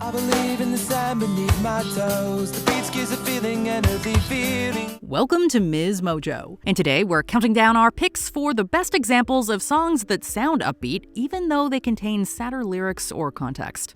I believe in the sand beneath my toes. The beach gives a feeling, an earthy feeling. Welcome to MsMojo, and today we're counting down our picks for the best examples of songs that sound upbeat even though they contain sadder lyrics or context.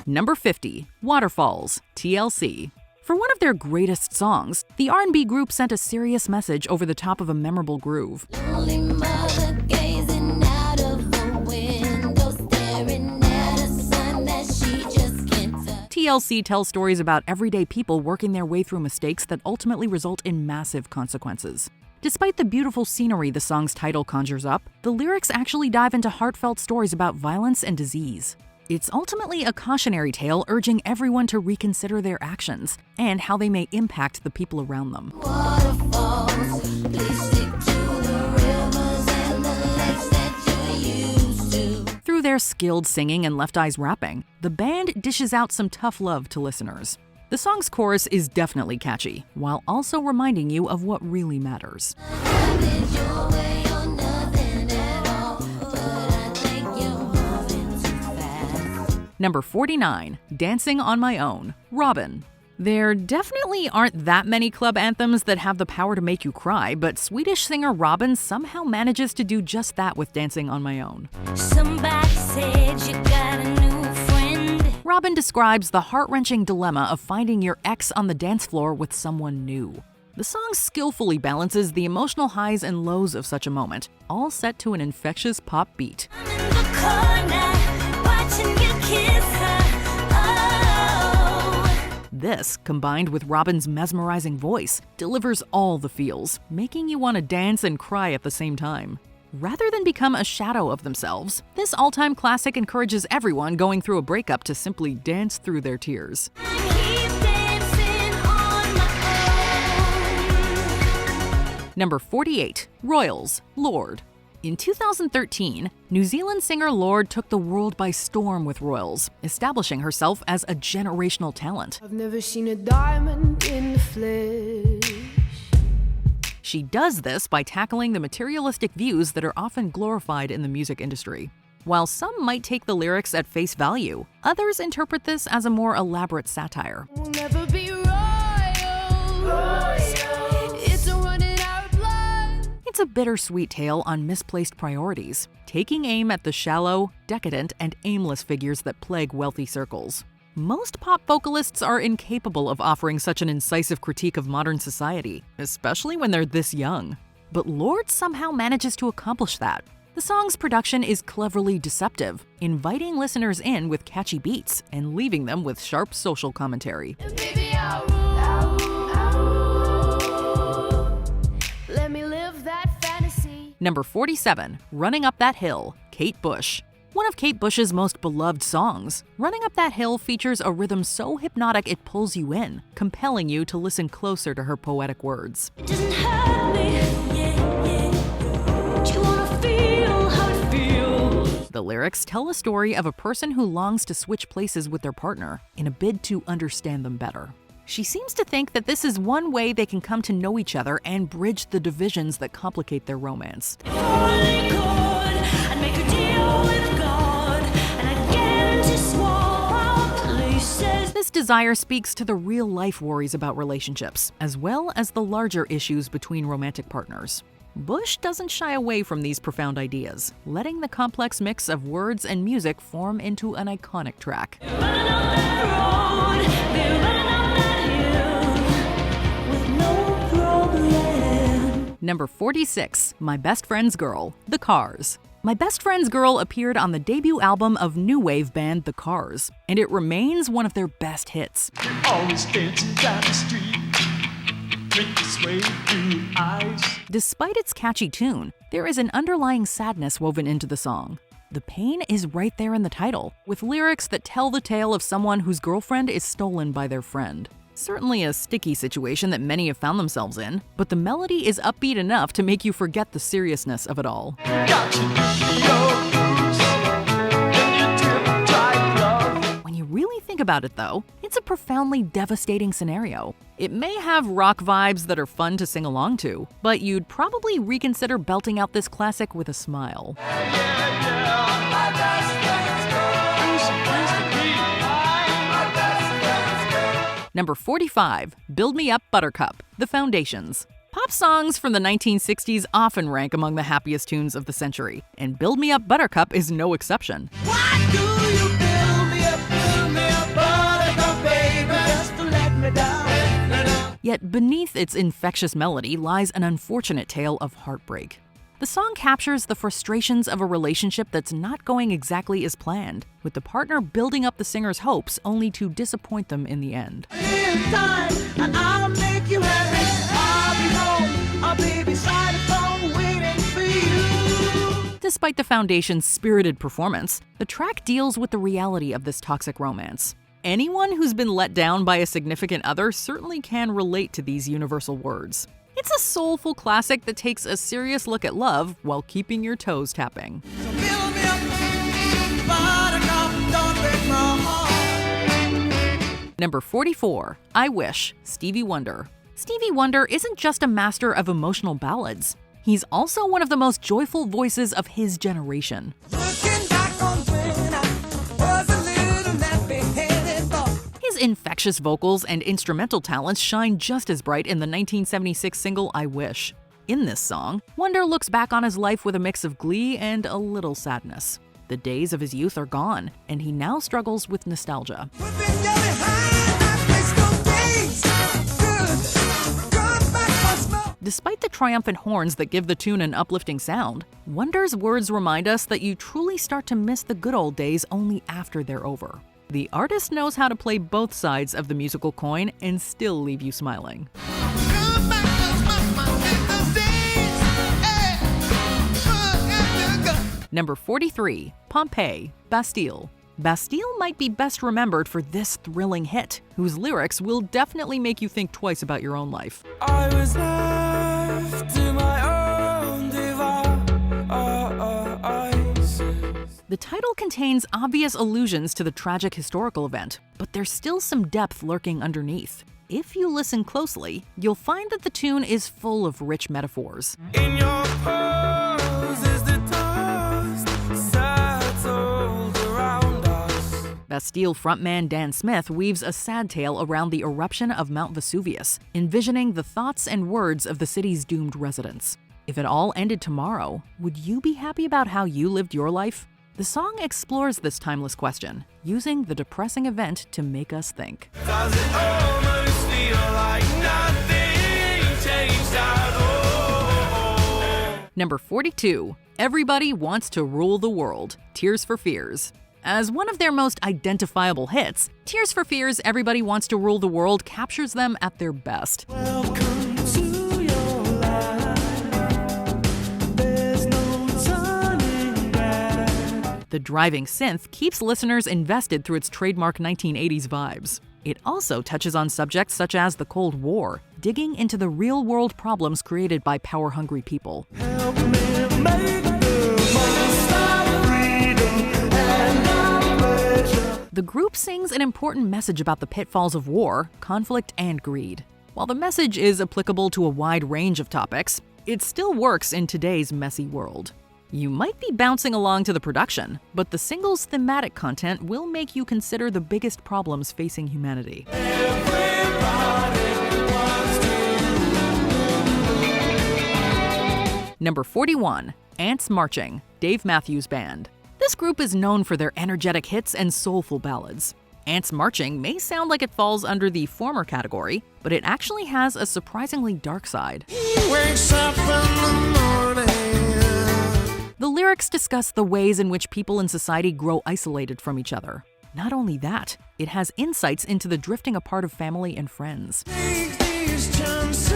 Number 50, Waterfalls, TLC. For one of their greatest songs, the R&B group sent a serious message over the top of a memorable groove. Lonely mother gazing out of the window, staring at a sun that she just can't touch. TLC tells stories about everyday people working their way through mistakes that ultimately result in massive consequences. Despite the beautiful scenery the song's title conjures up, the lyrics actually dive into heartfelt stories about violence and disease. It's ultimately a cautionary tale urging everyone to reconsider their actions and how they may impact the people around them. Waterfalls, please stick to the rivers and the lakes that you're used to. Through their skilled singing and Left Eye's rapping, the band dishes out some tough love to listeners. The song's chorus is definitely catchy, while also reminding you of what really matters. Have it your way or nothing at all, but I think you're moving too fast. Number 49, Dancing on My Own, Robin. There definitely aren't that many club anthems that have the power to make you cry, but Swedish singer Robin somehow manages to do just that with Dancing on My Own. Somebody said you got a new friend. Robin describes the heart-wrenching dilemma of finding your ex on the dance floor with someone new. The song skillfully balances the emotional highs and lows of such a moment, all set to an infectious pop beat. I'm in the corner, watching you kiss her. Oh. This, combined with Robin's mesmerizing voice, delivers all the feels, making you want to dance and cry at the same time. Rather than become a shadow of themselves, this all-time classic encourages everyone going through a breakup to simply dance through their tears. I keep dancing on my own. Number 48, Royals, Lord. In 2013, New Zealand singer Lorde took the world by storm with Royals, establishing herself as a generational talent. I've never seen a diamond in the flesh. She does this by tackling the materialistic views that are often glorified in the music industry. While some might take the lyrics at face value, others interpret this as a more elaborate satire. We'll never be royals. It's a running out blood. It's a bittersweet tale on misplaced priorities, taking aim at the shallow, decadent, and aimless figures that plague wealthy circles. Most pop vocalists are incapable of offering such an incisive critique of modern society, especially when they're this young. But Lorde somehow manages to accomplish that. The song's production is cleverly deceptive, inviting listeners in with catchy beats and leaving them with sharp social commentary. Baby, I'll rule. Let me live that fantasy. Number 47, Running Up That Hill, Kate Bush. One of Kate Bush's most beloved songs, Running Up That Hill features a rhythm so hypnotic it pulls you in, compelling you to listen closer to her poetic words. It doesn't hurt me, yeah. Do you wanna feel how it feels? The lyrics tell a story of a person who longs to switch places with their partner in a bid to understand them better. She seems to think that this is one way they can come to know each other and bridge the divisions that complicate their romance. If only could, I'd make a deal with God, and I'd guarantee swap our places. This desire speaks to the real-life worries about relationships, as well as the larger issues between romantic partners. Bush doesn't shy away from these profound ideas, letting the complex mix of words and music form into an iconic track. Running up that road, they're running up that hill, with no problem. Number 46, My Best Friend's Girl, The Cars. My Best Friend's Girl appeared on the debut album of new wave band The Cars, and it remains one of their best hits. Always dancing down the street, drink this way through eyes. Despite its catchy tune, there is an underlying sadness woven into the song. The pain is right there in the title, with lyrics that tell the tale of someone whose girlfriend is stolen by their friend. Certainly a sticky situation that many have found themselves in, but the melody is upbeat enough to make you forget the seriousness of it all. When you really think about it though, it's a profoundly devastating scenario. It may have rock vibes that are fun to sing along to, but you'd probably reconsider belting out this classic with a smile. Yeah. Number 45, Build Me Up Buttercup, The Foundations. Pop songs from the 1960s often rank among the happiest tunes of the century, and Build Me Up Buttercup is no exception. Why do you build me up, buttercup, baby, just to let me down? Yet beneath its infectious melody lies an unfortunate tale of heartbreak. The song captures the frustrations of a relationship that's not going exactly as planned, with the partner building up the singer's hopes only to disappoint them in the end. In time, and I'll make you happy. I'll be home, I'll be beside the phone waiting for you. Despite the Foundation's spirited performance, the track deals with the reality of this toxic romance. Anyone who's been let down by a significant other certainly can relate to these universal words. It's a soulful classic that takes a serious look at love while keeping your toes tapping. So build me up, buttercup, don't break my heart. Number 44, I Wish, Stevie Wonder. Stevie Wonder isn't just a master of emotional ballads. He's also one of the most joyful voices of his generation. Looking back on when I was a little nappy-headed boy. His infectious vocals and instrumental talents shine just as bright in the 1976 single I Wish. In this song, Wonder looks back on his life with a mix of glee and a little sadness. The days of his youth are gone, and he now struggles with nostalgia. Put me down behind, I miss those days. Good, come back once more. Despite the triumphant horns that give the tune an uplifting sound, Wonder's words remind us that you truly start to miss the good old days only after they're over. The artist knows how to play both sides of the musical coin and still leave you smiling. Come back once more, I miss those days. Number 43, Pompeii, Bastille. Bastille might be best remembered for this thrilling hit, whose lyrics will definitely make you think twice about your own life. I was left to my own devices. The title contains obvious allusions to the tragic historical event, but there's still some depth lurking underneath. If you listen closely, you'll find that the tune is full of rich metaphors. In your pose is the dust settled around us. Bastille frontman Dan Smith weaves a sad tale around the eruption of Mount Vesuvius, envisioning the thoughts and words of the city's doomed residents. If it all ended tomorrow, would you be happy about how you lived your life? The song explores this timeless question, using the depressing event to make us think. Does it almost feel like nothing changed at all? Number 42, Everybody Wants to Rule the World, Tears for Fears. As one of their most identifiable hits, Tears for Fears' Everybody Wants to Rule the World captures them at their best. Welcome to your life. There's no turning back. The driving synth keeps listeners invested through its trademark 1980s vibes. It also touches on subjects such as the Cold War, digging into the real-world problems created by power-hungry people. Help me make the most of freedom and pleasure. The group sings an important message about the pitfalls of war, conflict, and greed. While the message is applicable to a wide range of topics, it still works in today's messy world. You might be bouncing along to the production, but the single's thematic content will make you consider the biggest problems facing humanity. Number 41, Ants Marching, Dave Matthews Band. This group is known for their energetic hits and soulful ballads. Ants Marching may sound like it falls under the former category, but it actually has a surprisingly dark side. Wakes up in the morning. The lyrics discuss the ways in which people in society grow isolated from each other. Not only that, it has insights into the drifting apart of family and friends. Take these chances,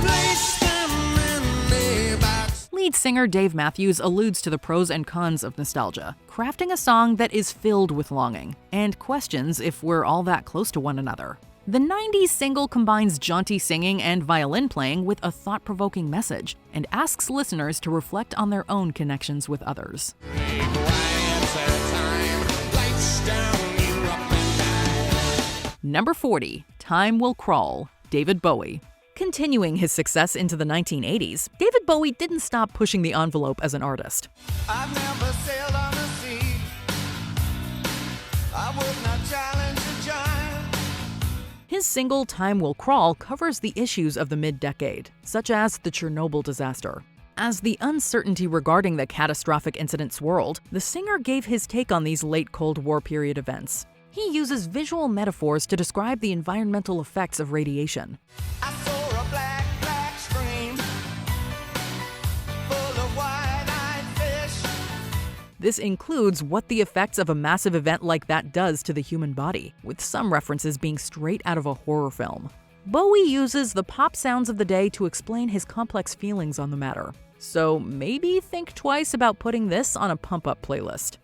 place them in the box. Lead singer Dave Matthews alludes to the pros and cons of nostalgia, crafting a song that is filled with longing and questions if we're all that close to one another. The 90s single combines jaunty singing and violin playing with a thought-provoking message and asks listeners to reflect on their own connections with others. Number 40, Time Will Crawl, David Bowie. Continuing his success into the 1980s, David Bowie didn't stop pushing the envelope as an artist. I've never sailed on the sea. I would not challenge the His single Time Will Crawl covers the issues of the mid-decade, such as the Chernobyl disaster. As the uncertainty regarding the catastrophic incident swirled, the singer gave his take on these late Cold War period events. He uses visual metaphors to describe the environmental effects of radiation. I saw a black, black stream full of wide-eyed fish. This includes what the effects of a massive event like that does to the human body, with some references being straight out of a horror film. Bowie uses the pop sounds of the day to explain his complex feelings on the matter. So maybe think twice about putting this on a pump-up playlist.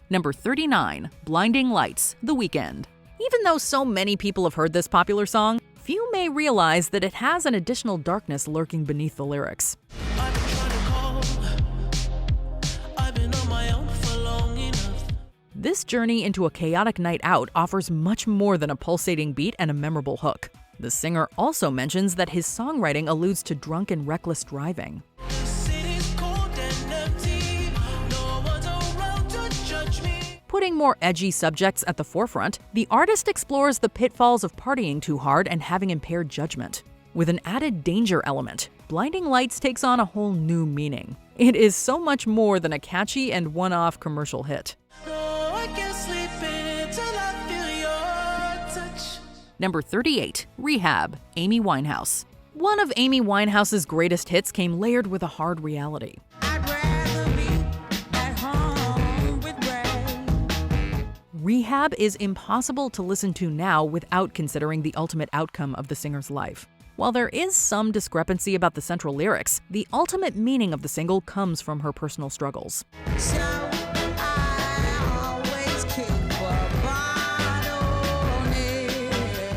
Number 39, Blinding Lights, The Weeknd. Even though so many people have heard this popular song, few may realize that it has an additional darkness lurking beneath the lyrics. I've been trying to call. I've been on my own for long enough. This journey into a chaotic night out offers much more than a pulsating beat and a memorable hook. The singer also mentions that his songwriting alludes to drunk and reckless driving. City's cold and empty. No one's around to judge me. Putting more edgy subjects at the forefront, the artist explores the pitfalls of partying too hard and having impaired judgment. With an added danger element, Blinding Lights takes on a whole new meaning. It is so much more than a catchy and one-off commercial hit. No, I can't sleep until I feel your touch. Number 38, Rehab, Amy Winehouse. One of Amy Winehouse's greatest hits came layered with a hard reality. I'd rather be at home with Ray. Rehab is impossible to listen to now without considering the ultimate outcome of the singer's life. While there is some discrepancy about the central lyrics, the ultimate meaning of the single comes from her personal struggles. So I always keep a bottle near.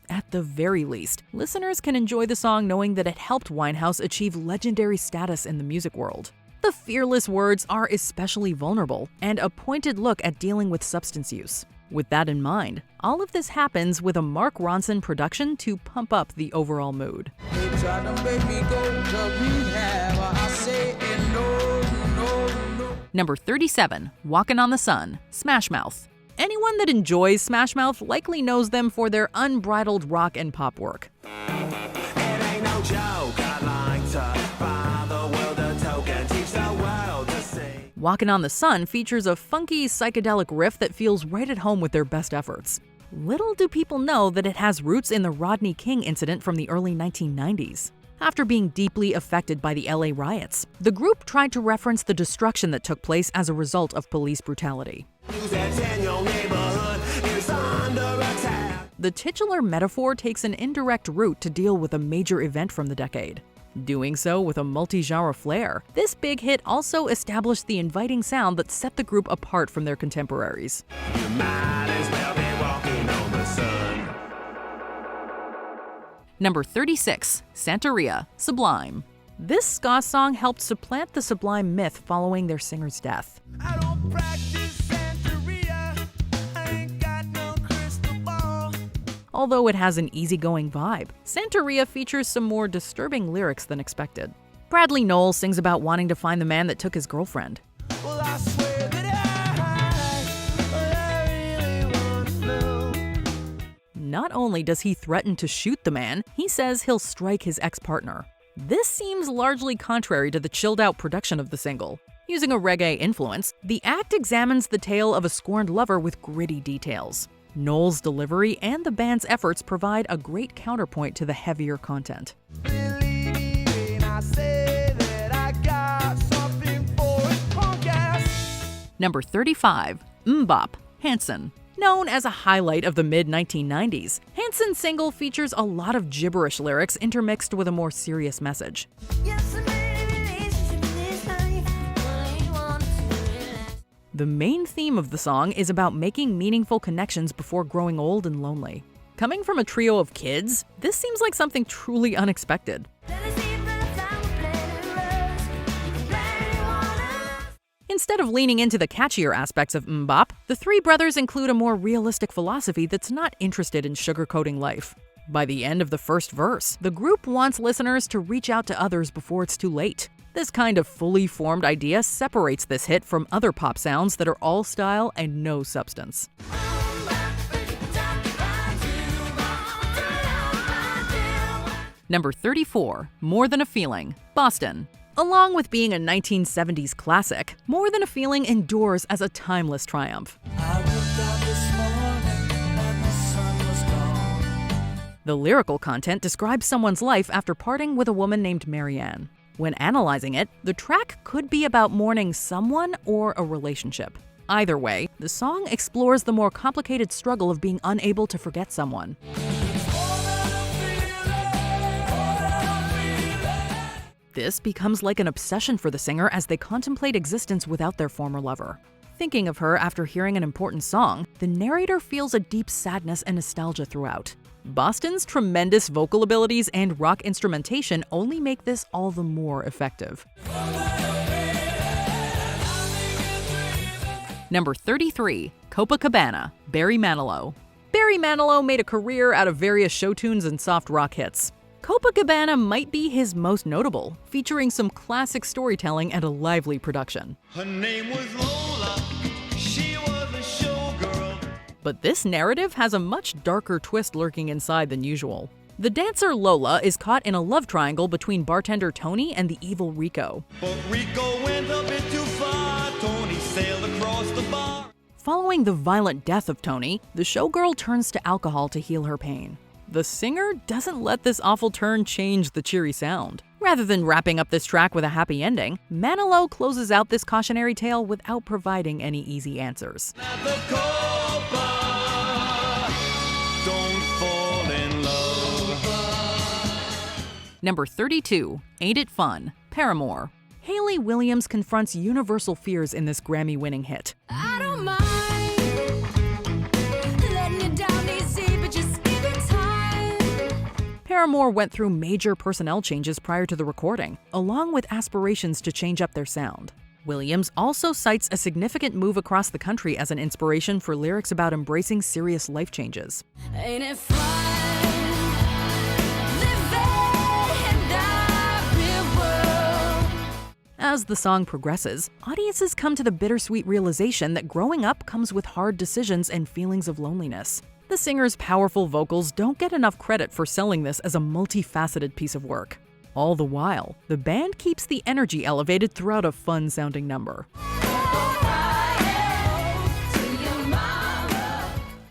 At the very least, listeners can enjoy the song knowing that it helped Winehouse achieve legendary status in the music world. The fearless words are especially vulnerable, and a pointed look at dealing with substance use. With that in mind, all of this happens with a Mark Ronson production to pump up the overall mood. They try to make me go to rehab. I say no, no, no. Number 37, Walkin' on the Sun, Smash Mouth. Anyone that enjoys Smash Mouth likely knows them for their unbridled rock and pop work. It ain't no joke. I like to buy the world a token, teach the world to see. Walkin' on the Sun features a funky psychedelic riff that feels right at home with their best efforts. Little do people know that it has roots in the Rodney King incident from the early 1990s. After being deeply affected by the LA riots, the group tried to reference the destruction that took place as a result of police brutality. Use that in your neighborhood. It's under attack. The titular metaphor takes an indirect route to deal with a major event from the decade. Doing so with a multi-genre flair, this big hit also established the inviting sound that set the group apart from their contemporaries. You might as well be walking on the sun. Number 36, Santeria, Sublime. This ska song helped supplant the Sublime myth following their singer's death. I don't practice Santeria. I ain't got no crystal ball. Although it has an easygoing vibe, Santeria features some more disturbing lyrics than expected. Bradley Nowell sings about wanting to find the man that took his girlfriend. Well, I swear that I really wanna know. Not only does he threaten to shoot the man, he says he'll strike his ex-partner. This seems largely contrary to the chilled-out production of the single. Using a reggae influence, the act examines the tale of a scorned lover with gritty details. Noel's delivery and the band's efforts provide a great counterpoint to the heavier content. Believe me when I say that I got something for it, punk ass. Number 35, Mbop, Hanson. Known as a highlight of the mid-1990s, Hanson's single features a lot of gibberish lyrics intermixed with a more serious message. Yes, I'm in a relationship in this life. I ain't want to relax. The main theme of the song is about making meaningful connections before growing old and lonely. Coming from a trio of kids, this seems like something truly unexpected. Let us see if the time will play to us. Play on us. Instead of leaning into the catchier aspects of Mbop, the three brothers include a more realistic philosophy that's not interested in sugarcoating life. By the end of the first verse, the group wants listeners to reach out to others before it's too late. This kind of fully formed idea separates this hit from other pop sounds that are all style and no substance. Number 34, More Than a Feeling, Boston. Along with being a 1970s classic, More Than a Feeling endures as a timeless triumph. The lyrical content describes someone's life after parting with a woman named Marianne. When analyzing it, the track could be about mourning someone or a relationship. Either way, the song explores the more complicated struggle of being unable to forget someone. This becomes like an obsession for the singer as they contemplate existence without their former lover. Thinking of her after hearing an important song, the narrator feels a deep sadness and nostalgia throughout. Boston's tremendous vocal abilities and rock instrumentation only make this all the more effective. Number 33, Copacabana, Barry Manilow. Barry Manilow made a career out of various show tunes and soft rock hits. Copacabana might be his most notable, featuring some classic storytelling and a lively production. Her name was Lola, she was a showgirl. But this narrative has a much darker twist lurking inside than usual. The dancer Lola is caught in a love triangle between bartender Tony and the evil Rico. But Rico went a bit too far, Tony sailed across the bar. Following the violent death of Tony, the showgirl turns to alcohol to heal her pain. The singer doesn't let this awful turn change the cheery sound. Rather than wrapping up this track with a happy ending, Manilow closes out this cautionary tale without providing any easy answers. At the Copa, don't fall in love. Number 32, Ain't It Fun, Paramore. Hayley Williams confronts universal fears in this Grammy-winning hit. I don't mind letting you down easy, but just give it time. Paramore went through major personnel changes prior to the recording, along with aspirations to change up their sound. Williams also cites a significant move across the country as an inspiration for lyrics about embracing serious life changes. Ain't it fun? Living in the real world. As the song progresses, audiences come to the bittersweet realization that growing up comes with hard decisions and feelings of loneliness. The singer's powerful vocals don't get enough credit for selling this as a multifaceted piece of work. All the while, the band keeps the energy elevated throughout a fun-sounding number.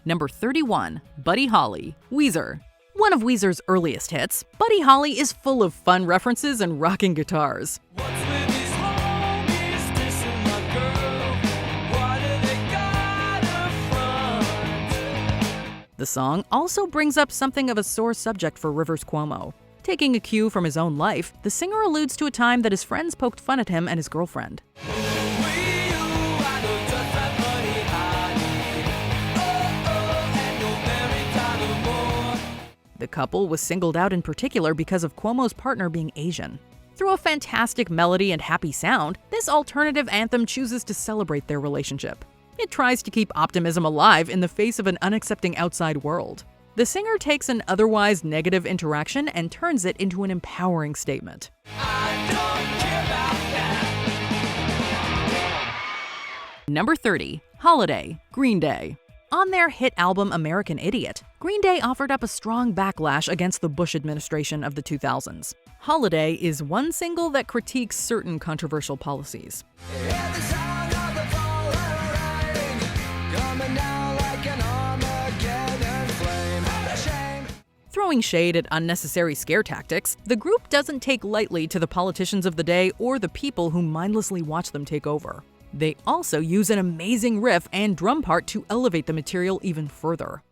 Number 31, Buddy Holly, Weezer. One of Weezer's earliest hits, Buddy Holly is full of fun references and rocking guitars. What's with these homies dissing my girl? Why do they gotta front? The song also brings up something of a sore subject for Rivers Cuomo. Taking a cue from his own life, the singer alludes to a time that his friends poked fun at him and his girlfriend. The couple was singled out in particular because of Cuomo's partner being Asian. Through a fantastic melody and happy sound, this alternative anthem chooses to celebrate their relationship. It tries to keep optimism alive in the face of an unaccepting outside world. The singer takes an otherwise negative interaction and turns it into an empowering statement. Number 30, Holiday, Green Day. On their hit album American Idiot, Green Day offered up a strong backlash against the Bush administration of the 2000s. Holiday is one single that critiques certain controversial policies. Throwing shade at unnecessary scare tactics, the group doesn't take lightly to the politicians of the day or the people who mindlessly watch them take over. They also use an amazing riff and drum part to elevate the material even further.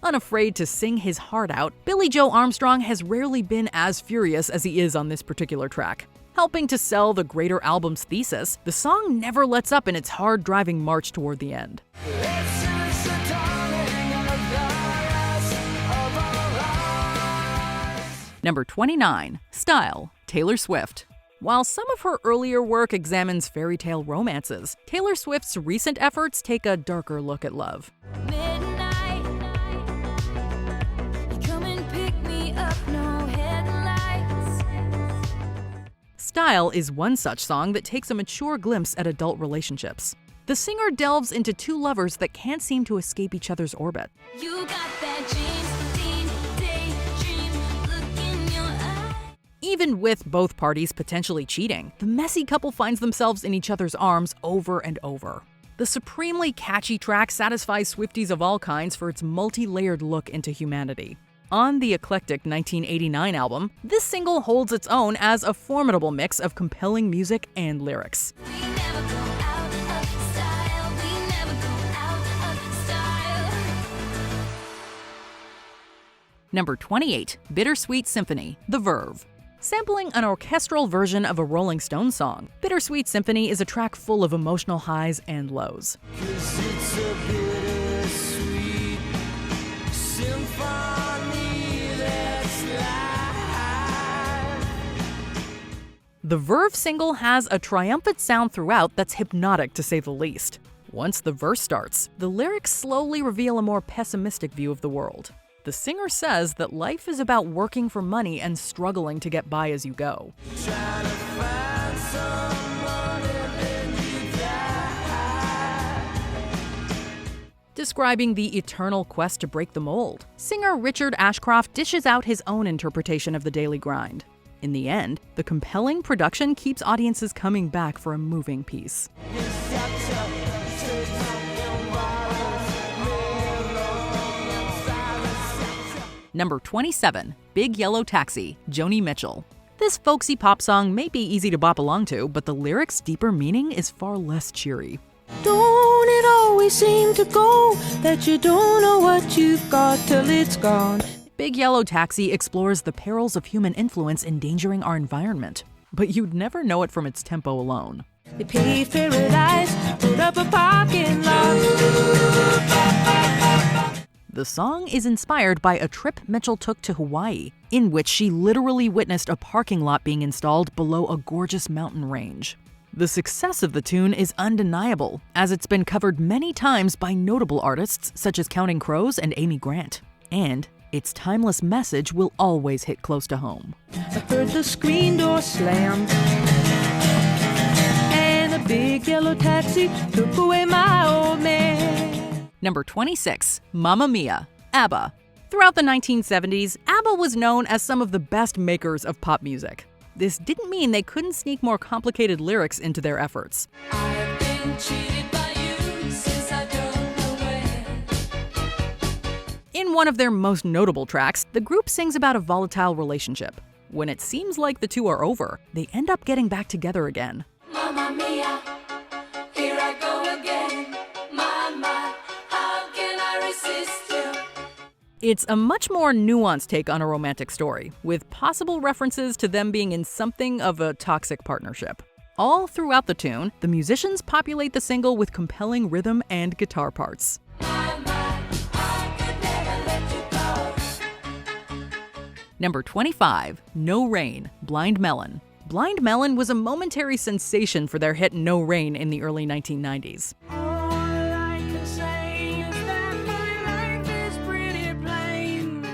Unafraid to sing his heart out, Billy Joe Armstrong has rarely been as furious as he is on this particular track. Helping to sell the greater album's thesis, the song never lets up in its hard-driving march toward the end. Number 29, Style, Taylor Swift. While some of her earlier work examines fairy tale romances, Taylor Swift's recent efforts take a darker look at love. Midnight, you Style is one such song that takes a mature glimpse at adult relationships. The singer delves into two lovers that can't seem to escape each other's orbit. You got that daydream look in your eye. Even with both parties potentially cheating, the messy couple finds themselves in each other's arms over and over. The supremely catchy track satisfies Swifties of all kinds for its multi-layered look into humanity. On the eclectic 1989 album, this single holds its own as a formidable mix of compelling music and lyrics. We never go out of style. We never go out of style. Number 28, Bittersweet Symphony, The Verve. Sampling an orchestral version of a Rolling Stones song, Bittersweet Symphony is a track full of emotional highs and lows. 'Cause it's a bittersweet symphony that's live. The Verve single has a triumphant sound throughout that's hypnotic to say the least. Once the verse starts, the lyrics slowly reveal a more pessimistic view of the world. The singer says that life is about working for money and struggling to get by as you go. Trying to find someone and then you die. Describing the eternal quest to break the mold, singer Richard Ashcroft dishes out his own interpretation of the daily grind. In the end, the compelling production keeps audiences coming back for a moving piece. Number 27, Big Yellow Taxi, Joni Mitchell. This folksy pop song may be easy to bop along to, but the lyrics' deeper meaning is far less cheery. Don't it always seem to go that you don't know what you've got till it's gone? Big Yellow Taxi explores the perils of human influence endangering our environment, but you'd never know it from its tempo alone. They paved paradise, put up a parking lot. The song is inspired by a trip Mitchell took to Hawaii, in which she literally witnessed a parking lot being installed below a gorgeous mountain range. The success of the tune is undeniable, as it's been covered many times by notable artists such as Counting Crows and Amy Grant. And its timeless message will always hit close to home. I heard the screen door slam, and a big yellow taxi took away my old man. Number 26, Mamma Mia, ABBA. Throughout the 1970s, ABBA was known as some of the best makers of pop music. This didn't mean they couldn't sneak more complicated lyrics into their efforts. I've been cheated by you since I don't know when. In one of their most notable tracks, the group sings about a volatile relationship. When it seems like the two are over, they end up getting back together again. Mamma mia, here I go again. Mama, how can I resist you? It's a much more nuanced take on a romantic story, with possible references to them being in something of a toxic partnership. All throughout the tune, the musicians populate the single with compelling rhythm and guitar parts. Mama, I could never let you go. Number 25, No Rain, Blind Melon. Blind Melon was a momentary sensation for their hit No Rain in the early 1990s. All I can say is that my life is pretty plain.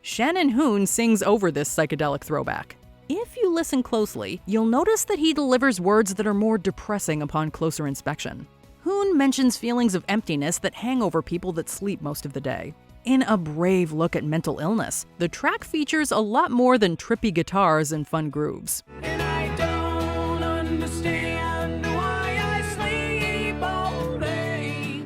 Shannon Hoon sings over this psychedelic throwback. If you listen closely, you'll notice that he delivers words that are more depressing upon closer inspection. Hoon mentions feelings of emptiness that hang over people that sleep most of the day. In a brave look at mental illness, the track features a lot more than trippy guitars and fun grooves. And I don't understand why I sleep all day.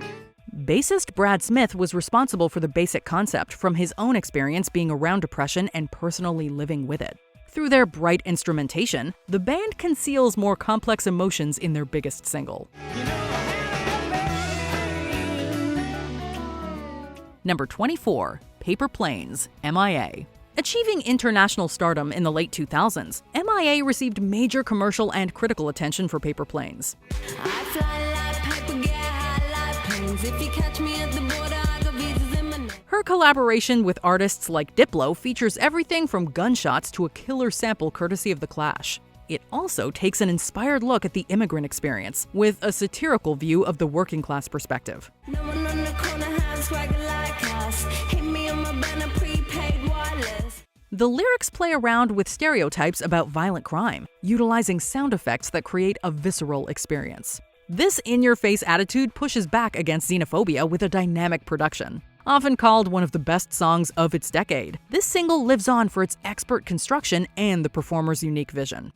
Bassist Brad Smith was responsible for the basic concept from his own experience being around depression and personally living with it. Through their bright instrumentation, the band conceals more complex emotions in their biggest single. Number 24, Paper Planes, MIA. Achieving international stardom in the late 2000s, MIA received major commercial and critical attention for Paper Planes. I fly like paper, get high like planes. If you catch me at the border, I got visas in my name. Her collaboration with artists like Diplo features everything from gunshots to a killer sample courtesy of The Clash. It also takes an inspired look at the immigrant experience, with a satirical view of the working class perspective. No one on the corner has swagger like us. Hit me on my banner, prepaid wireless. The lyrics play around with stereotypes about violent crime, utilizing sound effects that create a visceral experience. This in-your-face attitude pushes back against xenophobia with a dynamic production. Often called one of the best songs of its decade, this single lives on for its expert construction and the performer's unique vision.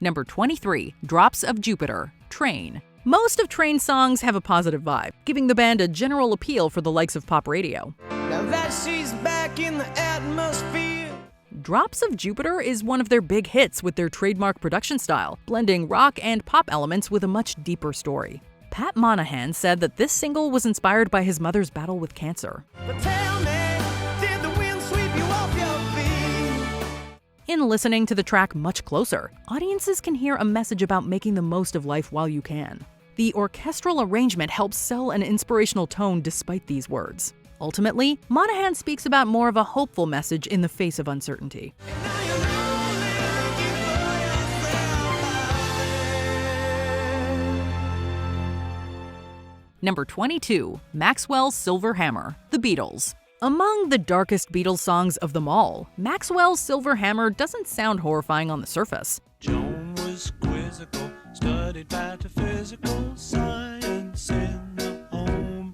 Number 23, Drops of Jupiter, Train. Most of Train's songs have a positive vibe, giving the band a general appeal for the likes of pop radio. Now that she's back in the atmosphere. Drops of Jupiter is one of their big hits with their trademark production style, blending rock and pop elements with a much deeper story. Pat Monahan said that this single was inspired by his mother's battle with cancer. But tell me, did the wind sweep you off your feet? In listening to the track much closer, audiences can hear a message about making the most of life while you can. The orchestral arrangement helps sell an inspirational tone despite these words. Ultimately, Monahan speaks about more of a hopeful message in the face of uncertainty. Number 22, Maxwell's Silver Hammer, The Beatles. Among the darkest Beatles songs of them all, Maxwell's Silver Hammer doesn't sound horrifying on the surface. Joan was quizzical, studied metaphysical science in the home.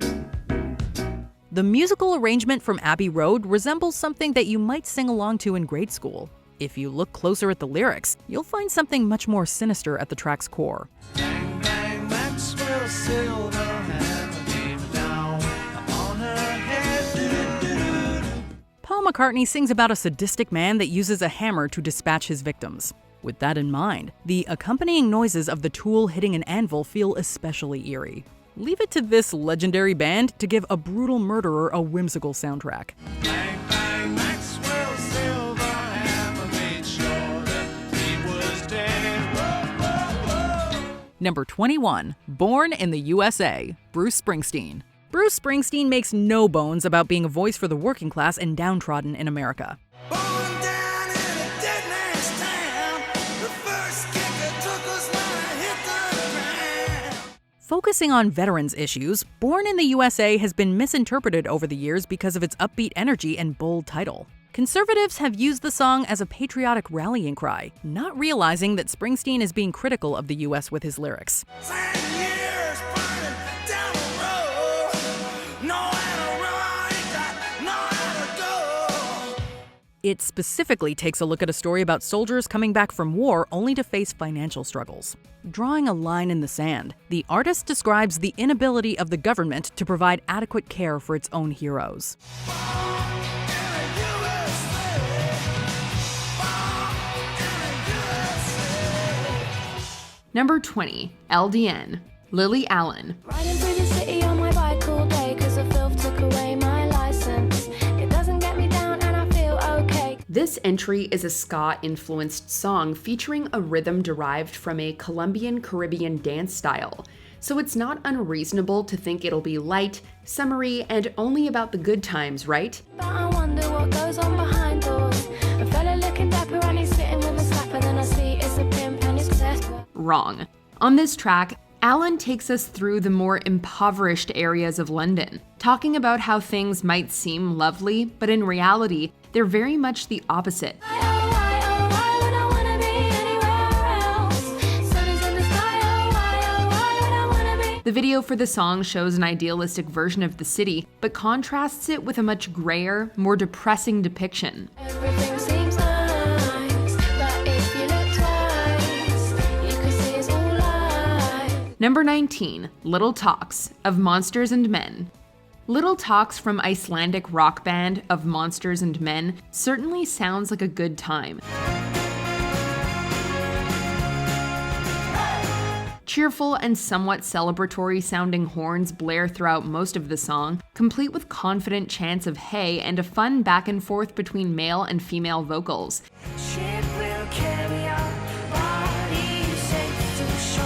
The musical arrangement from Abbey Road resembles something that you might sing along to in grade school. If you look closer at the lyrics, you'll find something much more sinister at the track's core. Bang, bang, Maxwell's silver hammer came down on her head. Do-do-do-do. Paul McCartney sings about a sadistic man that uses a hammer to dispatch his victims. With that in mind, the accompanying noises of the tool hitting an anvil feel especially eerie. Leave it to this legendary band to give a brutal murderer a whimsical soundtrack. Bang, bang, Maxwell's silver hammer made sure that he was dead. Whoa, whoa, whoa. Number 21, Born in the USA, Bruce Springsteen. Bruce Springsteen makes no bones about being a voice for the working class and downtrodden in America. Born down in a dead man's town. The first kicker took us when I hit the ground. Focusing on veterans issues, Born in the USA has been misinterpreted over the years because of its upbeat energy and bold title. Conservatives have used the song as a patriotic rallying cry, not realizing that Springsteen is being critical of the US with his lyrics. 10 years burning down the road. Nowhere to run, ain't got nowhere to go. It specifically takes a look at a story about soldiers coming back from war only to face financial struggles. Drawing a line in the sand, the artist describes the inability of the government to provide adequate care for its own heroes. Number 20, LDN, Lily Allen. Riding through the city on my bike all day, 'cause the filth took away my license. It doesn't get me down and I feel okay. This entry is a ska-influenced song featuring a rhythm derived from a Colombian Caribbean dance style. So it's not unreasonable to think it'll be light, summery, and only about the good times, right? But I wonder what goes on behind doors. A fella looking dapper and he's sitting with a slapper, then I see it's a pimp and it's desperate. Wrong. On this track, Alan takes us through the more impoverished areas of London, talking about how things might seem lovely, but in reality, they're very much the opposite. Why would I wanna be anywhere else? Sun is in the sky, why would I wanna be? The video for the song shows an idealistic version of the city, but contrasts it with a much grayer, more depressing depiction. Everything seems nice, but if you look twice, you can see it's all lies. Number 19, Little Talks, of Monsters and Men. Little Talks from Icelandic rock band Of Monsters and Men certainly sounds like a good time. Cheerful and somewhat celebratory sounding horns blare throughout most of the song, complete with confident chants of hey and a fun back and forth between male and female vocals. Ship will carry our bodies safe to shore.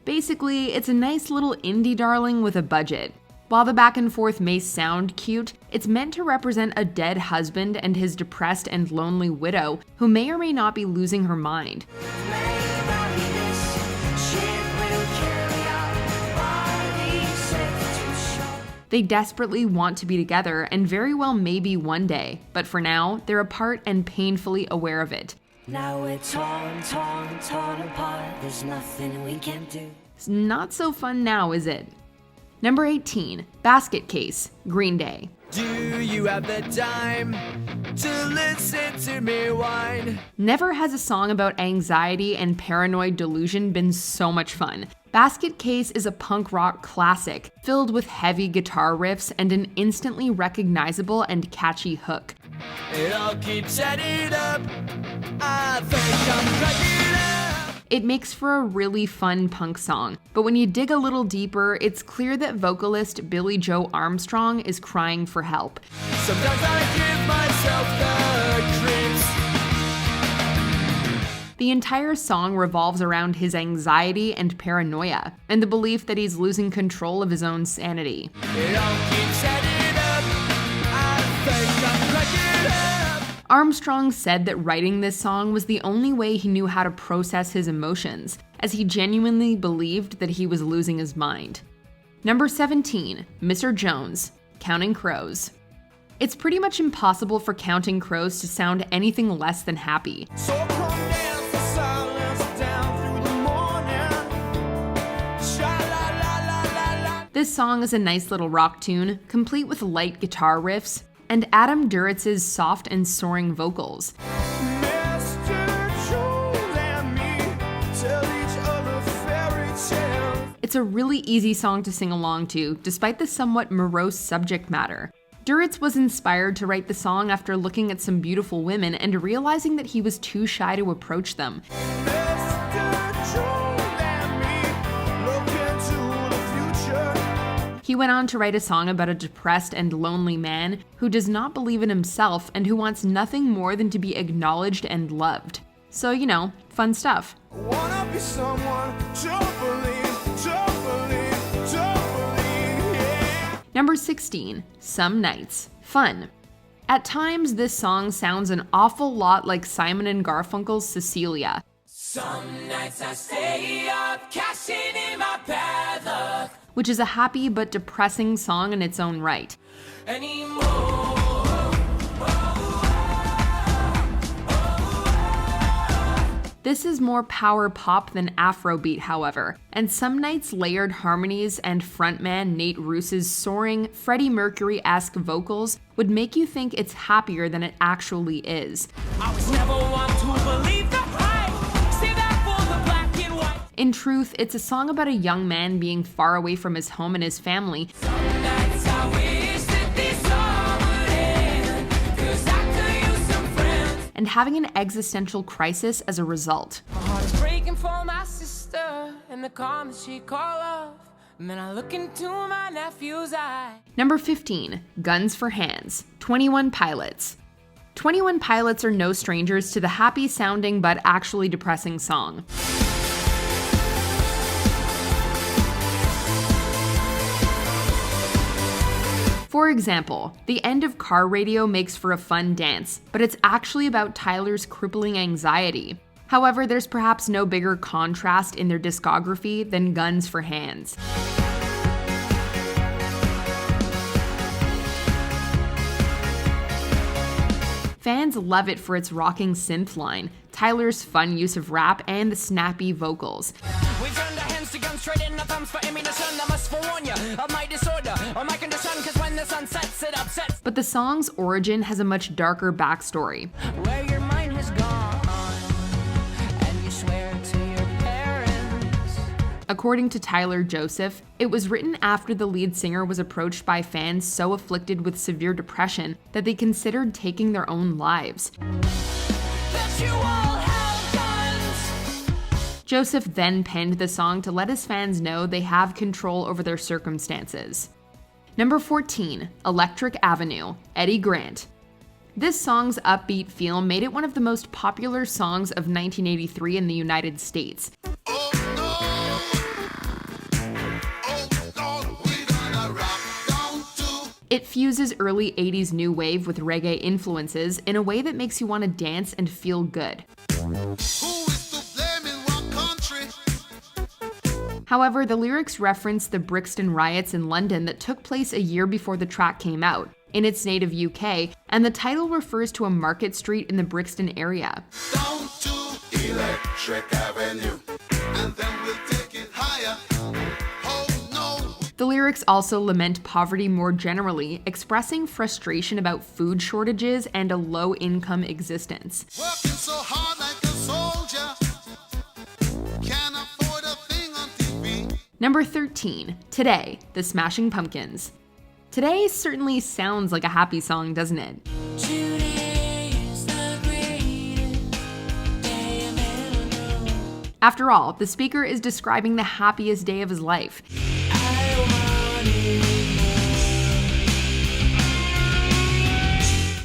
Basically, it's a nice little indie darling with a budget. While the back and forth may sound cute, it's meant to represent a dead husband and his depressed and lonely widow who may or may not be losing her mind. Ship will carry our bodies safe to They desperately want to be together and very well maybe one day, but for now, they're apart and painfully aware of it. Now we're torn apart. There's nothing we can do. It's not so fun now, is it? Number 18, Basket Case, Green Day. Do you have the time to listen to me whine? Never has a song about anxiety and paranoid delusion been so much fun. Basket Case is a punk rock classic, filled with heavy guitar riffs and an instantly recognizable and catchy hook. It all keeps adding up. I think I'm cracking up. It makes for a really fun punk song, but when you dig a little deeper, it's clear that vocalist Billy Joe Armstrong is crying for help. Sometimes I give myself the creeps. The entire song revolves around his anxiety and paranoia, and the belief that he's losing control of his own sanity. It all keeps adding up. I think I'm cracking up. Armstrong said that writing this song was the only way he knew how to process his emotions, as he genuinely believed that he was losing his mind. Number 17, Mr. Jones, Counting Crows. It's pretty much impossible for Counting Crows to sound anything less than happy. So come dance the silence down through the morning. Sha-la-la-la-la-la. This song is a nice little rock tune, complete with light guitar riffs, and Adam Duritz's soft and soaring vocals. Mr. Jones and me tell each other fairy tales. It's a really easy song to sing along to, despite the somewhat morose subject matter. Duritz was inspired to write the song after looking at some beautiful women and realizing that he was too shy to approach them. Mr. Jones and me look into the future. He went on to write a song about a depressed and lonely man who does not believe in himself and who wants nothing more than to be acknowledged and loved. So, you know, fun stuff. Wanna be someone to believe, yeah. Number 16, Some Nights, Fun. At times, this song sounds an awful lot like Simon and Garfunkel's Cecilia. Some nights I stay up, cashing in my padlock. Which is a happy but depressing song in its own right. Anymore. This is more power pop than Afrobeat, however, and Some Nights' layered harmonies and frontman Nate Russ's soaring, Freddie Mercury-esque vocals would make you think it's happier than it actually is. I was never one to believe the hype. Say that for the black and white. In truth, it's a song about a young man being far away from his home and his family, Some nights I wish that this all would end, 'cause I could use some friends. and having an existential crisis as a result. My heart is breaking for my sister and the calm that she called off. And then I look into my nephew's eye. Number 15, Guns for Hands, 21 Pilots. 21 Pilots are no strangers to the happy-sounding but actually depressing song. For example, the end of Car Radio makes for a fun dance, but it's actually about Tyler's crippling anxiety. However, there's perhaps no bigger contrast in their discography than Guns for Hands. Fans love it for its rocking synth line, Tyler's fun use of rap, and the snappy vocals. We turn the hands to guns, straight in the thumbs for ammunition. I must forewarn you of my disorder or my condition, 'cause when the sun sets, it upsets. But the song's origin has a much darker backstory. Where your mind has gone, and you swear to your parents. According to Tyler Joseph, it was written after the lead singer was approached by fans so afflicted with severe depression that they considered taking their own lives. That you all have guns. Joseph then penned the song to let his fans know they have control over their circumstances. Number 14, Electric Avenue, Eddie Grant. This song's upbeat feel made it one of the most popular songs of 1983 in the United States. It fuses early 80s new wave with reggae influences in a way that makes you want to dance and feel good. However, the lyrics reference the Brixton riots in London that took place a year before the track came out, in its native UK, and the title refers to a market street in the Brixton area. Down to Electric Avenue, and then we'll take it higher. Oh no. The lyrics also lament poverty more generally, expressing frustration about food shortages and a low-income existence. Working so hard like a soldier. Can't afford a thing on TV. Number 13, Today, The Smashing Pumpkins. Today certainly sounds like a happy song, doesn't it? Today is the greatest day I've ever known. After all, the speaker is describing the happiest day of his life.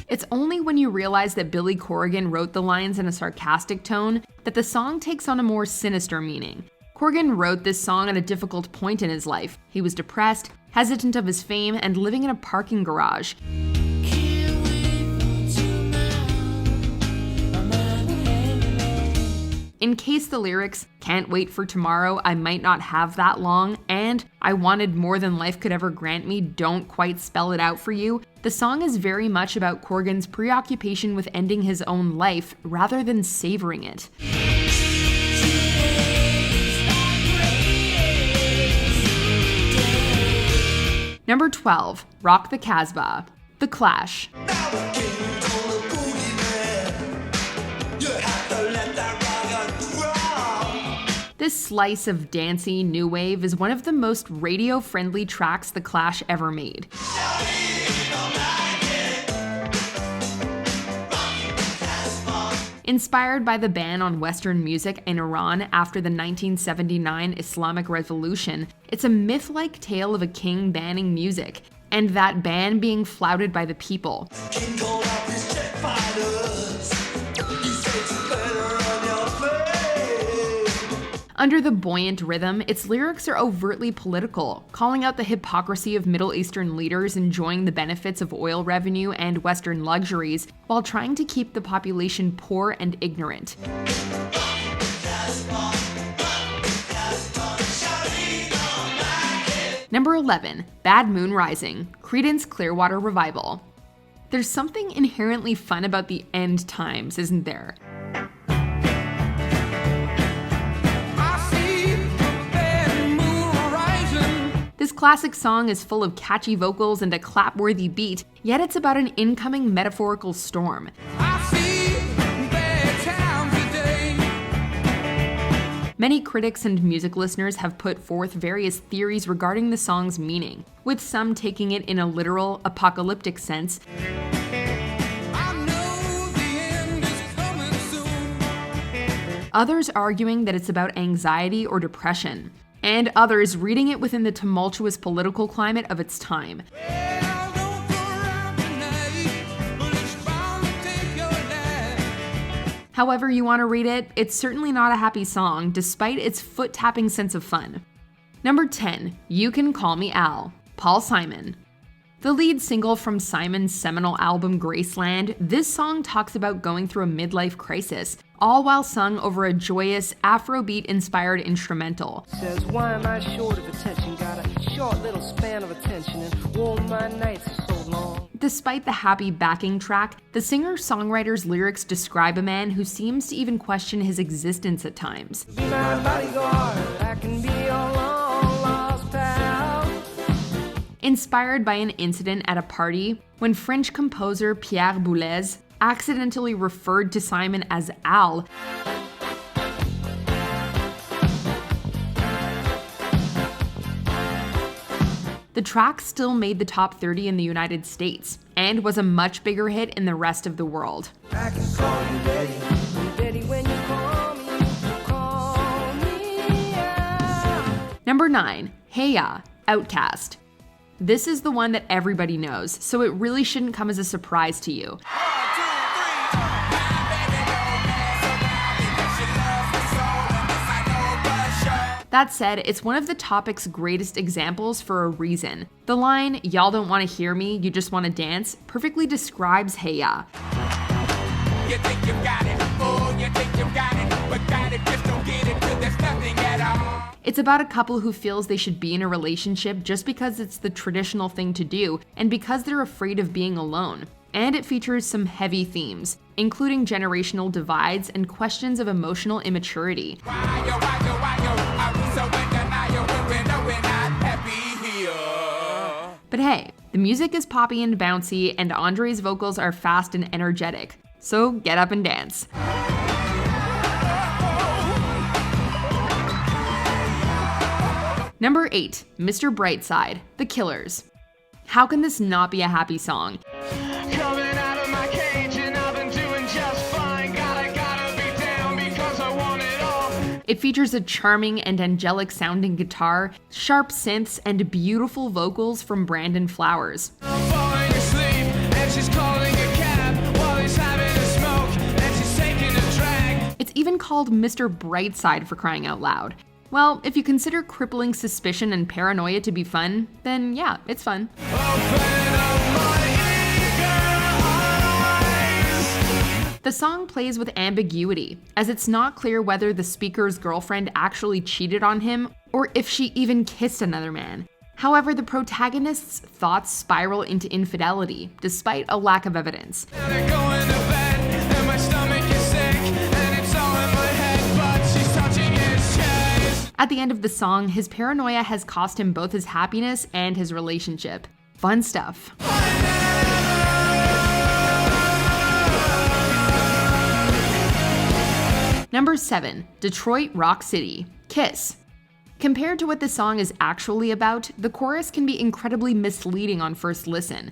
It's only when you realize that Billy Corgan wrote the lines in a sarcastic tone that the song takes on a more sinister meaning. Corgan wrote this song at a difficult point in his life. He was depressed, hesitant of his fame, and living in a parking garage. Can't wait for tomorrow. In case the lyrics, "Can't wait for tomorrow, I might not have that long," and "I wanted more than life could ever grant me" don't quite spell it out for you, the song is very much about Corgan's preoccupation with ending his own life rather than savoring it. Number 12, Rock the Casbah, The Clash. This slice of dancey new wave is one of the most radio-friendly tracks The Clash ever made. Inspired by the ban on Western music in Iran after the 1979 Islamic Revolution, it's a myth-like tale of a king banning music, and that ban being flouted by the people. King called up his jet fighters. He said you better run your face. Under the buoyant rhythm, its lyrics are overtly political, calling out the hypocrisy of Middle Eastern leaders enjoying the benefits of oil revenue and Western luxuries while trying to keep the population poor and ignorant. Number 11, Bad Moon Rising, Creedence Clearwater Revival. There's something inherently fun about the end times, isn't there? This classic song is full of catchy vocals and a clap-worthy beat, yet it's about an incoming metaphorical storm. Many critics and music listeners have put forth various theories regarding the song's meaning, with some taking it in a literal, apocalyptic sense, others arguing that it's about anxiety or depression, and others reading it within the tumultuous political climate of its time. However you want to read it, it's certainly not a happy song, despite its foot-tapping sense of fun. Number 10, You Can Call Me Al, Paul Simon. The lead single from Simon's seminal album Graceland, this song talks about going through a midlife crisis, all while sung over a joyous, Afrobeat-inspired instrumental. Says, why am I short of attention? Got a short little span of attention and all my nights are so long. Despite the happy backing track, the singer-songwriter's lyrics describe a man who seems to even question his existence at times. Be my bodyguard, I can be your long lost pal. Inspired by an incident at a party when French composer Pierre Boulez accidentally referred to Simon as Al, the track still made the top 30 in the United States and was a much bigger hit in the rest of the world. I can call you Betty, Betty when you call me out. Number 9, Hey Ya, Outkast. This is the one that everybody knows, so it really shouldn't come as a surprise to you. That said, it's one of the topic's greatest examples for a reason. The line, "Y'all don't want to hear me, you just want to dance," perfectly describes Hey Ya. You think you got it, oh, you think you got it, but got it, just don't get it till there's nothing at all. It's about a couple who feels they should be in a relationship just because it's the traditional thing to do and because they're afraid of being alone. And it features some heavy themes, including generational divides and questions of emotional immaturity. But hey, the music is poppy and bouncy, and Andre's vocals are fast and energetic, so get up and dance. Number 8, Mr. Brightside, The Killers. How can this not be a happy song? Coming out of my cage and I've been doing just fine. Gotta be down because I want it all. It features a charming and angelic sounding guitar, sharp synths, and beautiful vocals from Brandon Flowers. I'm falling asleep and she's calling a cab while he's having a smoke and she's taking a drag. It's even called Mr. Brightside, for crying out loud. Well, if you consider crippling suspicion and paranoia to be fun, then yeah, it's fun. Open up my eager eyes. The song plays with ambiguity, as it's not clear whether the speaker's girlfriend actually cheated on him or if she even kissed another man. However, the protagonist's thoughts spiral into infidelity, despite a lack of evidence. And I'm going to bed and my stomach is sick and it's all in my head, but she's touching his chest. At the end of the song, his paranoia has cost him both his happiness and his relationship. Fun stuff. Number 7, Detroit Rock City, Kiss. Compared to what the song is actually about, the chorus can be incredibly misleading on first listen.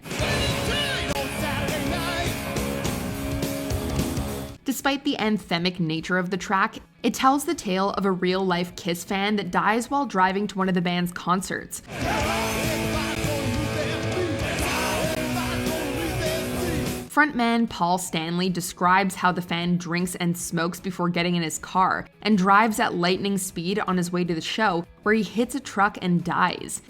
Despite the anthemic nature of the track, it tells the tale of a real-life Kiss fan that dies while driving to one of the band's concerts. Frontman Paul Stanley describes how the fan drinks and smokes before getting in his car, and drives at lightning speed on his way to the show, where he hits a truck and dies.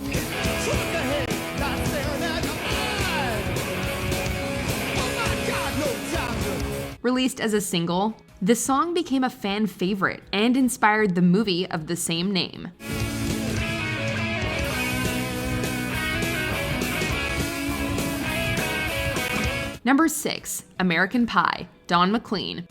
Released as a single, the song became a fan favorite and inspired the movie of the same name. Number 6, American Pie, Don McLean.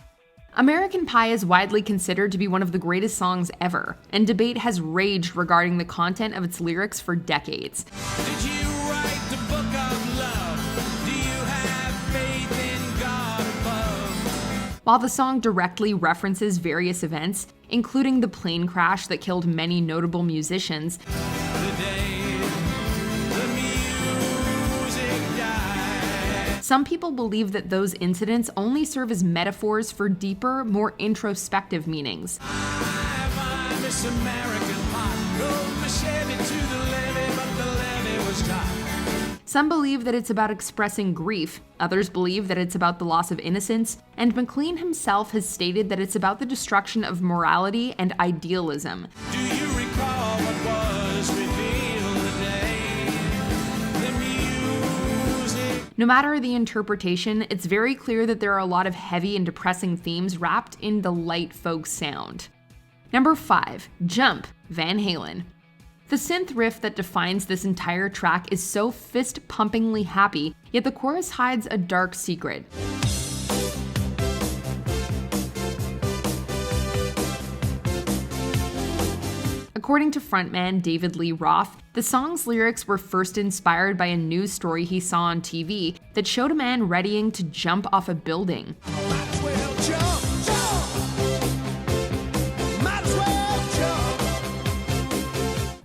American Pie is widely considered to be one of the greatest songs ever, and debate has raged regarding the content of its lyrics for decades. Did you write the book of love? Do you have faith in God above? While the song directly references various events, including the plane crash that killed many notable musicians, some people believe that those incidents only serve as metaphors for deeper, more introspective meanings. Some believe that it's about expressing grief, others believe that it's about the loss of innocence, and McLean himself has stated that it's about the destruction of morality and idealism. Do you recall what was revealed today? The music. No matter the interpretation, it's very clear that there are a lot of heavy and depressing themes wrapped in the light folk sound. Number 5, Jump, Van Halen. The synth riff that defines this entire track is so fist-pumpingly happy, yet the chorus hides a dark secret. According to frontman David Lee Roth, the song's lyrics were first inspired by a news story he saw on TV that showed a man readying to jump off a building.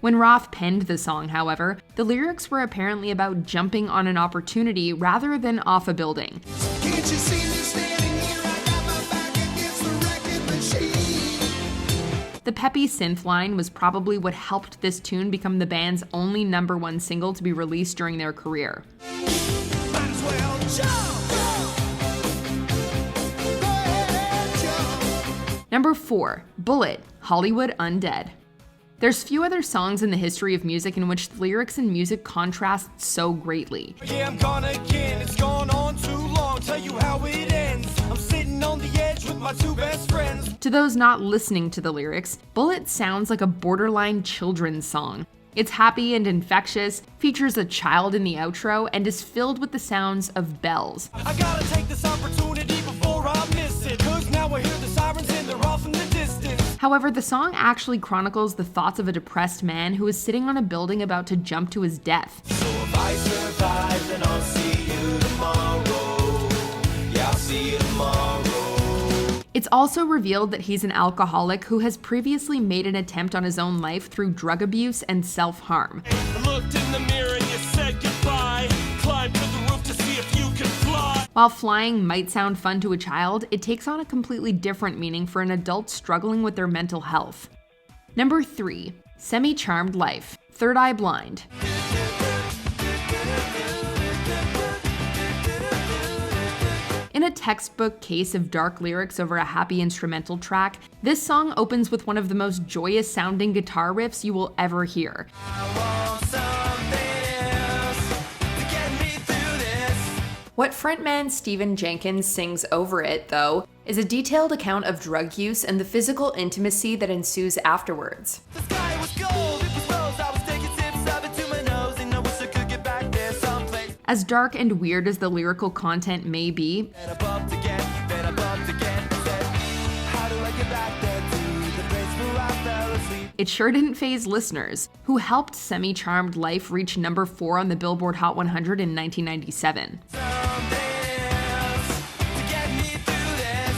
When Roth penned the song, however, the lyrics were apparently about jumping on an opportunity rather than off a building. Can't you see me standing here? I got my back against the wrecking machine. The peppy synth line was probably what helped this tune become the band's only #1 single to be released during their career. Might as well jump. Go ahead and jump. Number 4, Bullet, Hollywood Undead. There's few other songs in the history of music in which the lyrics and music contrast so greatly. Yeah, I'm gone again. It's gone on too long. Tell you how it ends. I'm sitting on the edge with my two best friends. To those not listening to the lyrics, Bullet sounds like a borderline children's song. It's happy and infectious, features a child in the outro, and is filled with the sounds of bells. I gotta take this opportunity before I miss it, 'cause now I hear the sirens and they're off in the distance. However, the song actually chronicles the thoughts of a depressed man who is sitting on a building about to jump to his death. So if I survive, then I'll see you tomorrow. Yeah, I'll see you tomorrow. It's also revealed that he's an alcoholic who has previously made an attempt on his own life through drug abuse and self-harm. I looked in the mirror and you said goodbye. Climbed to the roof to see if you can fly. While flying might sound fun to a child, it takes on a completely different meaning for an adult struggling with their mental health. Number 3, Semi-Charmed Life, Third Eye Blind. In a textbook case of dark lyrics over a happy instrumental track, this song opens with one of the most joyous sounding guitar riffs you will ever hear. What frontman Stephen Jenkins sings over it, though, is a detailed account of drug use and the physical intimacy that ensues afterwards. The sky was gold, it was rose. I was taking sips of it to my nose, and I wish I could get back there someplace. As dark and weird as the lyrical content may be, Then I bumped again, said, how do I get back there to the place where I fell asleep? it sure didn't faze listeners, who helped Semi-Charmed Life reach number 4 on the Billboard Hot 100 in 1997. Something else to get me through this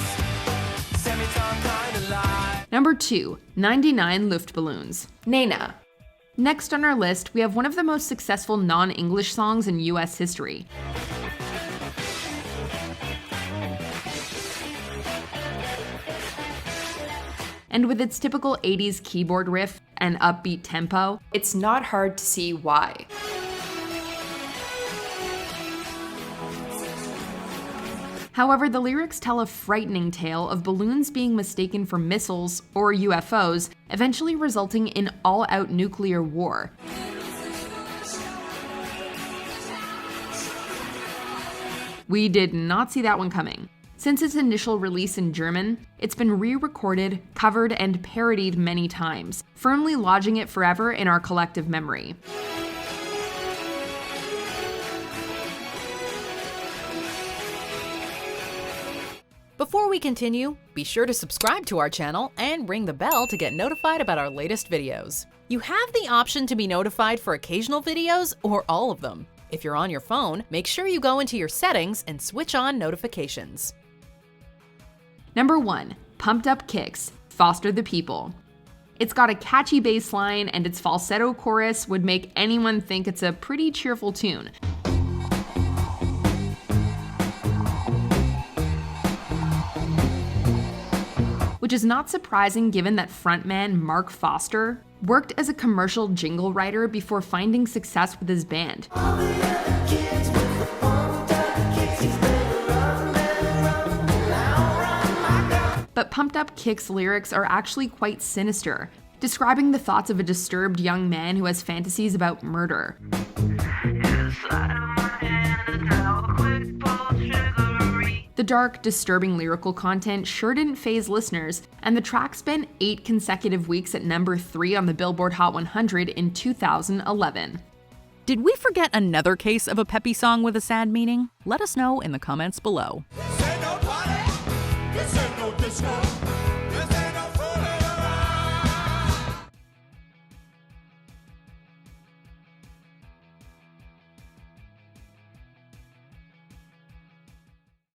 semi-time kind of life. Number 2, 99 Luftballons, Nena. Next on our list, we have one of the most successful non-English songs in US history. And with its typical 80s keyboard riff and upbeat tempo, it's not hard to see why. However, the lyrics tell a frightening tale of balloons being mistaken for missiles or UFOs, eventually resulting in all-out nuclear war. We did not see that one coming. Since its initial release in German, it's been re-recorded, covered, and parodied many times, firmly lodging it forever in our collective memory. Before we continue, be sure to subscribe to our channel and ring the bell to get notified about our latest videos. You have the option to be notified for occasional videos or all of them. If you're on your phone, make sure you go into your settings and switch on notifications. Number 1, Pumped Up Kicks, Foster the People. It's got a catchy bass line, and its falsetto chorus would make anyone think it's a pretty cheerful tune. Which is not surprising given that frontman Mark Foster worked as a commercial jingle writer before finding success with his band. But Pumped Up Kicks lyrics are actually quite sinister, describing the thoughts of a disturbed young man who has fantasies about murder. The dark, disturbing lyrical content sure didn't faze listeners, and the track spent 8 consecutive weeks at number 3 on the Billboard Hot 100 in 2011. Did we forget another case of a peppy song with a sad meaning? Let us know in the comments below. This ain't no party, this ain't no disco.